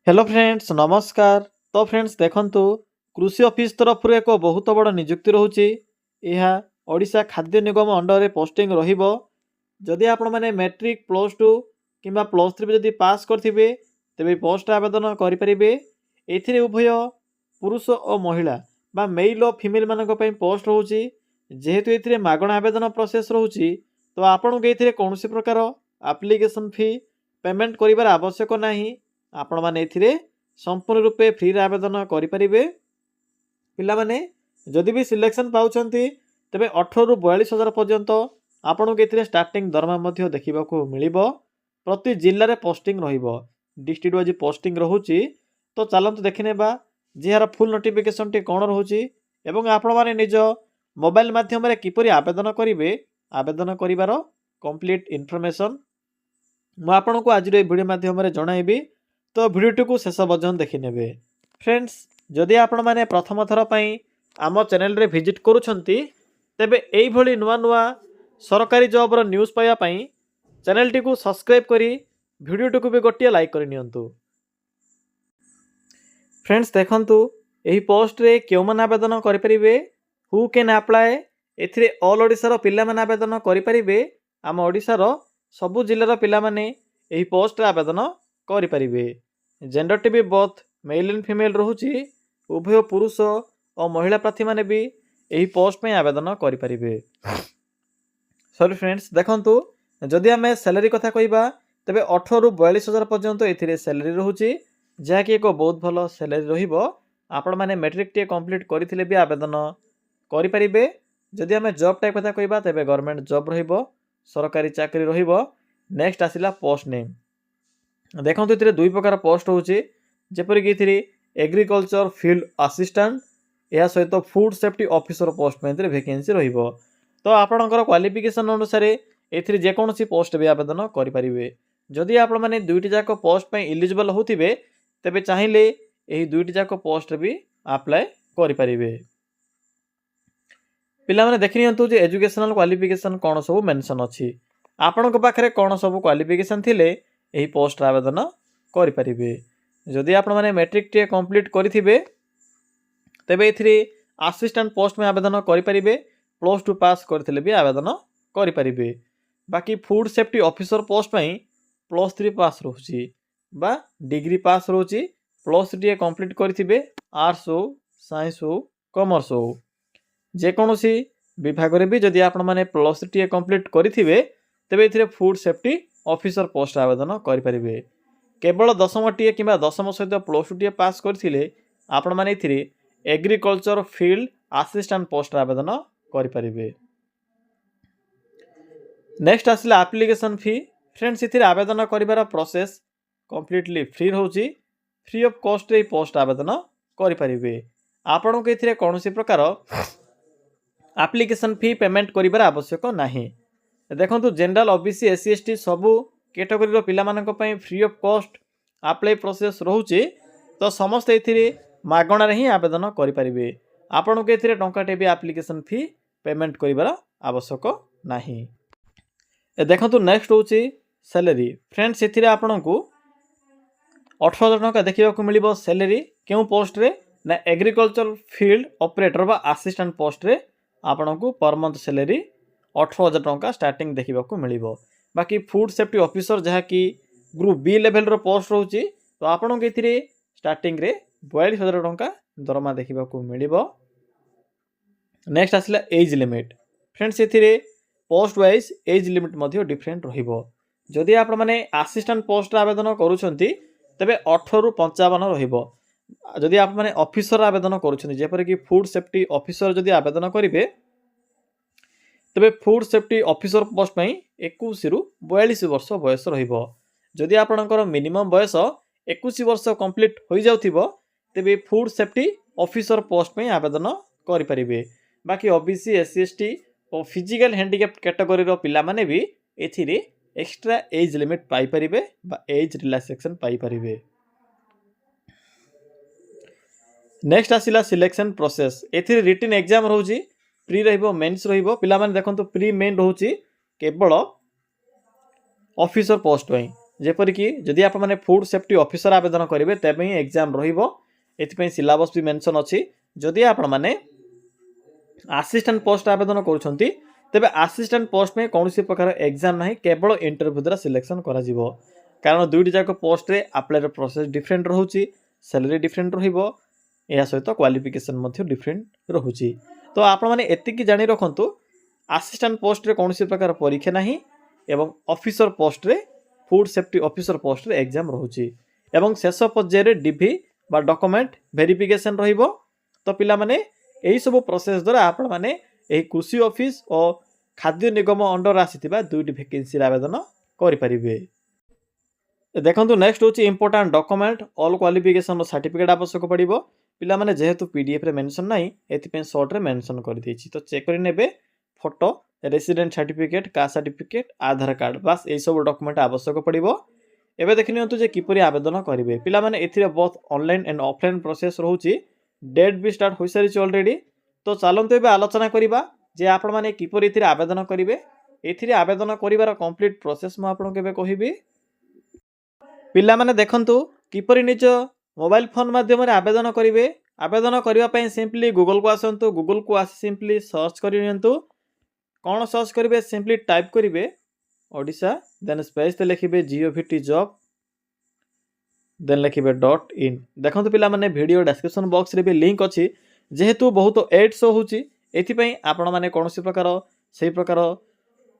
Hello friends नमस्कार। तो friends देखंतु कृषि ऑफिस तरफ एक बहुत बड़ नियुक्ति रोचे। यह ओडिशा खाद्य निगम अंडर रे पोस्टिंग रहिबो। जदि आपण माने मैट्रिक +2 किंबा +3 जदि पास करथिबे तेबे पोस्ट आवेदन करि परिबे। एथिरे उभय पुरुष और महिला बा मेल और फीमेल मानक पई पोस्ट रहउची। जेहेतु एथिरे मागणा आवेदन प्रोसेस रहउची तो आपण के एथिरे कोनोसी प्रकार एप्लिकेशन फी पेमेंट करिवार आवश्यक नाही। आपण माने एथिरे संपूर्ण रूपे फ्री रे आवेदन करि परिबे। पिला माने जदि भी सिलेक्शन पाउछंती तबे 18 रु 42 हजार पर्यंत आपन के एथिरे स्टार्टिंग दरमा मध्ये देखिबाकू मिलिबो। प्रति जिल्ला रे पोस्टिंग रहिबो, डिस्ट्रिक्ट वाइज पोस्टिंग रहउची। तो चलंतु देखिनेबा जेहार फुल नोटिफिकेशन टी कोन रहउची एवं आपण माने निज मोबाइल माध्यम रे किपरि आवेदन करिवे। आवेदन करिवार कंप्लीट इन्फॉर्मेशन मु आपनको आज रे वीडियो माध्यम रे जणाइबी। तो भिडियो को शेष पर्यंत देखिने। फ्रेंड्स जदि आपण माने प्रथम थर पई आम चैनल रे विजिट करूछंती तेबे एई भली नुआ नुआ सरकारी जॉब रो न्यूज़ पाया पई चैनल टी को सब्सक्राइब करी वीडियो को भी गोटिया लाइक करि नियंतु। फ्रेंड्स देखंतु एही पोस्ट रे केउ मान आवेदन करि परिबे, हु कैन अप्लाई। एथिरे ऑल ओडिसा रो पिल्ला मान आवेदन करि परिबे। आम ओडिसा रो सबु जिल्ला रो पिल्ला माने एही पोस्ट रे आवेदन करि परिबे। जेंडर टी भी बोथ मेल एंड फीमेल रहउची। उभय पुरुष और महिला प्रार्थी माने भी एही पोस्ट में आवेदन करि परिबे। सॉरी फ्रेंड्स देखंतु जदि आमे सैलरी कथा कहिबा तबे 18 रु 42 हजार पर्यंत एथिरे सैलरी रहउची, जहा कि एक बहुत भलो सैलरी रहिबो। आपण माने मैट्रिक टी कंप्लीट करिथिले भी आवेदन करि परिबे। जदि आमे जॉब टाइप कथा कहिबा तबे गवर्नमेंट जॉब रहिबो, सरकारी चाकरी रहिबो। नेक्स्ट आसिला पोस्ट नेम। देखो तो दुई प्रकार पोस्ट होची, जेपरि कि इथिरे एग्रीकल्चर फील्ड असिस्टेंट या सहित फूड सेफ्टी ऑफिसर पोस्ट में वैकेंसी रहिबो। तो आपणकर क्वालिफिकेशन अनुसार एथिरे जे कोनोसी पोस्ट भी आवेदन करि परिबे। जदि आपण माने दुईटी जाक पोस्ट पे एलिजिबल होथिबे तबे चाहिले एही दुईटी जाक पोस्ट भी अप्लाई करि परिबे। पिला माने देखि नियंतु जे एजुकेशनल क्वालिफिकेशन कोन सब मेंशन अछि। आपणक पाखरे कोन सब क्वालिफिकेशन थिले एही पोस्ट आवेदन करि परिबे। जदि आपण माने मैट्रिक टी कंप्लीट करिथिबे तबे एथिरे असिस्टेंट पोस्ट में आवेदन करि परिबे। +2 पास करथिले भी आवेदन करि परिबे। बाकी फूड सेफ्टी ऑफिसर पोस्ट पई +3 पास रहउची बा डिग्री पास रहउची। +3 कंप्लीट करिथिबे, आर्ट्स हो, साइंस हो, कॉमर्स हो, जे कोनोसी विभाग रे भी जदि आपण माने +3 कंप्लीट करिथिबे तबे एथिरे फूड सेफ्टी ऑफिसर पोस्ट आवेदन करि परिबे। केवल 10म टी किबा 10म सहित +2 टी पास करथिले आपण माने एथिरे एग्रीकल्चर फील्ड असिस्टेंट पोस्ट आवेदन करि परिबे। नेक्स्ट आसिला एप्लिकेशन फी। फ्रेंड्स इथिरे आवेदन करिवार प्रोसेस कंप्लीटली फ्री रहउची। फ्री ऑफ कॉस्ट रे पोस्ट आवेदन करि परिबे। आपण को इथिरे कोनोसी प्रकार एप्लिकेशन फी पेमेंट करिवार आवश्यक नाही। देखंतु जनरल ओबीसी एससी एसटी सबु कैटेगरी रो पिला मानक पई free of cost apply process रहउची। तो समस्त एथिरे मागणा रे ही आवेदन करि परिबे। आपण को एथिरे टंकाटे भी एप्लिकेशन फी पेमेंट करिवार आवश्यक नाही। देखंतु नेक्स्ट होची सैलरी। फ्रेंड्स एथिरे आपण को 18,000 टंका देखिबा को मिलिबो सैलरी। केउ पोस्ट रे ना एग्रीकल्चर फील्ड ऑपरेटर बा असिस्टेंट पोस्ट रे आपण को पर मंथ सैलरी 18,000 टंका स्टार्टिंग देखिबा को मिलिबो। बाकी फूड सेफ्टी ऑफिसर जहा कि ग्रुप बी लेवल रो पोस्ट रहउची तो आपण के एथिरे स्टार्टिंग रे 42,000 टंका दरमा देखिबा को मिलिबो। नेक्स्ट आसिला एज लिमिट। फ्रेंड्स एथिरे पोस्ट वाइज एज लिमिट मध्ये डिफरेंट रहिबो। जदि आपण माने असिस्टेंट पोस्ट आवेदन करूछंती तबे 18 रु 55 रहिबो। जदि आपण माने ऑफिसर आवेदन करूछंती जेपर कि फूड सेफ्टी ऑफिसर जदि आवेदन करिवे तबे फूड सेफ्टी ऑफिसर पोस्ट पई 21 रु 42 वर्ष बयस रहिबो। जदि आपणकर मिनिमम बयस 21 वर्ष कंप्लीट होई जाउथिबो तबे फूड सेफ्टी ऑफिसर पोस्ट पई आवेदन करि परिबे। बाकी ओबीसी एससी एसटी और फिजिकल हैंडिकैप कैटेगरी रो पिला माने भी एथिरे एक्स्ट्रा एज लिमिट पाई परिबे बा एज रिलैक्सेशन पाई परिबे। नेक्स्ट आसिला सिलेक्शन प्रोसेस। एथिरे रिटन एग्जाम रहउची, प्री रहिबो, मेंस रहिबो। पिला माने देखंतु प्री मेन रहउची केवल ऑफिसर पोस्ट पई। जेपरिक जदि आप मैंने फूड सेफ्टी ऑफिसर आवेदन करेंगे तेज ही एग्जाम रही सिलेबस भी मेंशन अच्छी जदि आप मैंने असिस्टेंट पोस्ट आवेदन करुँच तेबे असिस्टेंट पोस्ट में कौन प्रकार एग्जाम ना केवल इंटरव्यू द्वारा सिलेक्शन करा कारण दुईटी जाक पोस्ट रे अप्लाई प्रोसेस डिफरेंट रोचे सैलरी डिफरेंट रहा सहित क्वालिफिकेशन डिफरेंट रोचे तो आपण मैंने एतिकी जानी रखु असिस्टेंट पोस्ट रे कौन प्रकार परीक्षा ना एवं ऑफिसर पोस्ट रे फूड सेफ्टी ऑफिसर पोस्ट रे एग्जाम रोचे एवं शेष पर्यायर डीवी बा डॉक्यूमेंट वेरिफिकेशन रहिबो तो पिला माने एही सब प्रोसेस द्वारा आपण माने एही कृषि ऑफिस और खाद्य निगम अंडर आसीथिबा दुईटी वैकेंसी आवेदन करि परिबे। देखंतु नेक्स्ट होची important document all qualification certificate आवश्यक पड़िबो पिला माने जेहेतु पीडीएफ रे मेंशन नाही एथिपे शॉर्ट रे मेंशन कर देछि तो चेक करि नेबे photo resident certificate caste certificate Aadhaar card बस ए सब डॉक्यूमेंट आवश्यक पड़िबो। एबे देखि नियंतु जे किपरि आवेदन करिवे पिला माने एथिरे both online and offline process रहउची डेट भी स्टार्ट हो सारी ऑलरेडी तो चलते एबे आलोचना करिबा जे आपण माने किपरि एथिरे आवेदन करिवे एथिरे आवेदन करिवार कंप्लीट प्रोसेस म आपण केबे कहिबी पिला माने देखंतु किपरि निज मोबाइल फोन माध्यम रे आवेदन करिवे आवेदन करिवा पई सिंपली गूगल को आसंतु गूगल को आसी सिंपली सर्च करि नियंतु कौन सर्च करिवे सिंपली टाइप करिवे ओडिशा देन स्पेस ते लिखिबे जीओवीटी जॉब देन लिखिबे .in देखंतु पिला माने वीडियो डिस्क्रिप्शन बॉक्स रे भी लिंक अछि जेहेतु बहुत एड शो होची एथि पई आपण माने कोनोसी प्रकार सेही प्रकार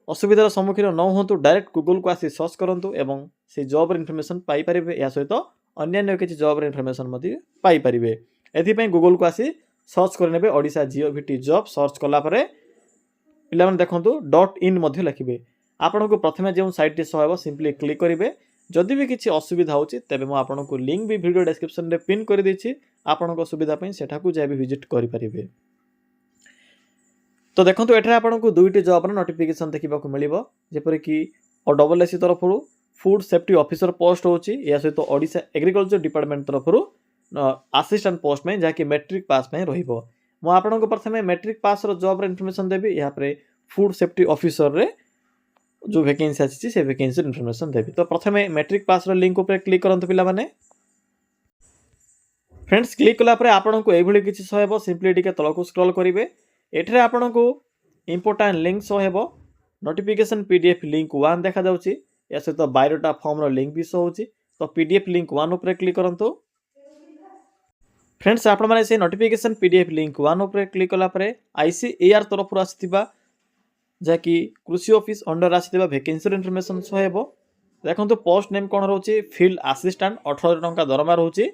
असुविधार सम्मुखीन न होंतु डायरेक्ट गूगल को आसी सर्च करंतु एवं से जॉब इन्फॉर्मेशन पाई परिबे या सहित अन्य किछि जॉब इन्फॉर्मेशन मध्ये पाई परिबे एथि पई गूगल को आसी सर्च कर नेबे ओडिशा जीओवीटी जॉब सर्च कला परे पिला माने देखंतु .in मध्ये लिखिबे आपण को प्रथमे जे साइट टी सहायब सिंपली क्लिक करिवे जदि भी किसी असुविधा होची तेबे मो आपन को लिंक भी वीडियो डिस्क्रिप्शन रे पिन कर देछि आपन को सुविधा पई सेठा को जे भी विजिट करि परिबे। तो देखंतु एठरा आपन को दुईटी जॉब रे नोटिफिकेशन देखिबा को मिलिबो जेपरि कि OSS तरफरु फूड सेफ्टी ऑफिसर पोस्ट होची या सहित ओडिशा एग्रीकल्चर डिपार्टमेंट तरफरु असिस्टेंट पोस्ट में जाके मैट्रिक पास में रहिबो मो आपन को प्रथमे मैट्रिक पास रो जॉब रे इन्फॉर्मेशन देबी या परे फूड सेफ्टी ऑफिसर रे जो वैकेंसी आछि से वैकेंसी इन्फॉर्मेशन देबी तो प्रथमे मैट्रिक पास रो लिंक ऊपर क्लिक करंतु पिला माने फ्रेंड्स क्लिक कला परे आपन को एभली किछि सहेबो सिंपली टिके तलको स्क्रॉल करिवे एठरे आपन को इंपोर्टेंट लिंक सहेबो नोटिफिकेशन पीडीएफ लिंक 1 देखा जाउची या सहित बायोडाटा फॉर्म रो लिंक भी सो होची तो पीडीएफ लिंक 1 ऊपर क्लिक करंतु फ्रेंड्स आपण माने से नोटिफिकेशन पीडीएफ लिंक 1 ऊपर क्लिक कला परे आईसीएआर तरफ आसीथिबा जाकि कृषि ऑफिस अंडर आसीथिबा वैकेंसी इन्फॉर्मेशन सहेबो देखंतु पोस्ट नेम कोन रहउची फील्ड असिस्टेंट 18 टंका दरमा रहउची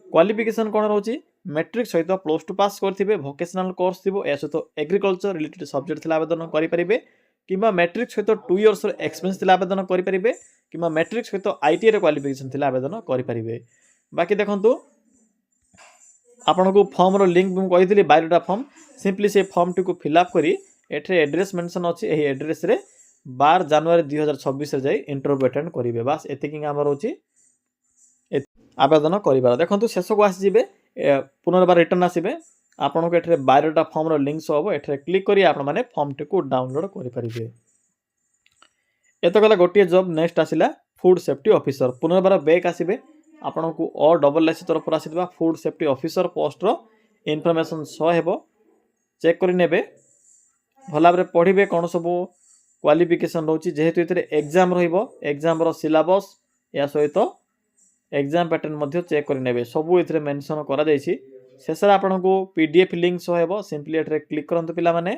क्वालिफिकेशन कोन रहउची मैट्रिक सहित +2 पास करथिबे वोकेशनल कोर्स थिबो या सहित एग्रीकल्चर रिलेटेड सब्जेक्ट थिला आवेदन करि परिबे किबा मैट्रिक सहित 2 इयर्स रो एक्सपीरियंस थिला आवेदन करि परिबे किबा मैट्रिक सहित आईटी रे क्वालिफिकेशन थिला आवेदन करि परिबे। बाकी देखंतु आपन को फॉर्म रो लिंक मु कहितली बायोडाटा फॉर्म सिंपली से फॉर्म टी को फिल अप करी एठरे एड्रेस मेंशन अछि एही एड्रेस रे 12 जनवरी 2026 रे जाई इंटरव्यू अटेंड करिवे बस एतिकिंग हमर होछि आवेदन करिबार देखंतु शेष को आसी जिवे पुनर्बार रिटर्न आसीबे आपन को एठरे बायोडाटा फॉर्म रो लिंक सो हबो एठरे क्लिक करी आपन माने फॉर्म टी को डाउनलोड करि परिबे। एतो गला गोटिए जॉब नेक्स्ट आसिला फूड सेफ्टी ऑफिसर पुनर्बार बैक आसीबे आपन को OSS तरफ आसीबा फूड सेफ्टी ऑफिसर पोस्ट रो इन्फॉर्मेशन सो हेबो चेक करि नेबे भला भाबरे पढ़िबे कोन सब क्वालिफिकेशन रहउची जेहेतु एतरे एग्जाम रहिबो एग्जाम रो सिलेबस या सहित एग्जाम पैटर्न मध्ये चेक करि नेबे सब एतरे मेंशन करा जायछि शेषर आपन को पीडीएफ लिंक सो हेबो सिंपली एतरे क्लिक करंतु पिला माने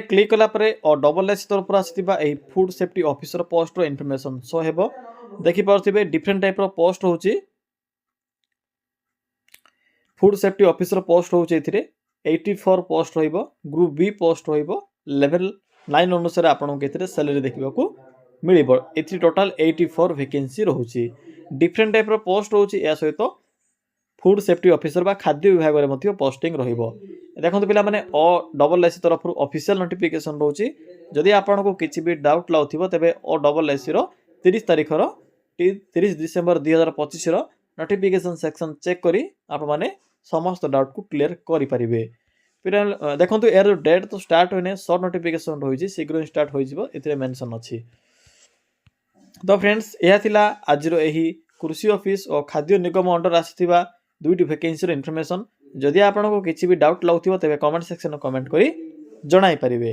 क्लिक कला परे OSS तरफ आसीथिबा एही फूड सेफ्टी ऑफिसर पोस्ट रो इन्फॉर्मेशन सो हेबो देखि परथिबे डिफरेंट टाइप रो पोस्ट होउची फूड सेफ्टी ऑफिसर पोस्ट होउची एथिरे 84 पोस्ट रहिबो ग्रुप बी पोस्ट रहिबो लेवल 9 अनुसार आपन केतरे सैलरी देखिबा को मिलिबो एथि टोटल 84 वैकेंसी रहउची डिफरेंट टाइप रो पोस्ट रहउची या सहित फूड सेफ्टी ऑफिसर बा खाद्य विभाग रे मध्ये पोस्टिंग रहिबो देखंतु पिला माने OSS तरफ ऑफिशियल नोटिफिकेशन रहउची जदि आपन को किछि भी डाउट लाउथिबो तबे OSS रो 30 तारिख रो 30 दिसंबर 2025 रो नोटिफिकेशन सेक्शन चेक करी आप माने समस्त डाउट को क्लियर करि परिबे फिर देखंतु एयर डेट तो स्टार्ट होने शॉर्ट नोटिफिकेशन रही शीघ्र स्टार्ट हो जिवो एथिरे मेंशन अछि तो फ्रेंड्स यह थिला आजिर यही कृषि ऑफिस और खाद्य निगम अंडर आसिथिबा दुईटी वैकेंसी इनफॉरमेशन। जदि आपको किसी भी डाउट लगुव तेज कमेंट सेक्शन कमेंट करी जणाई पारिबे।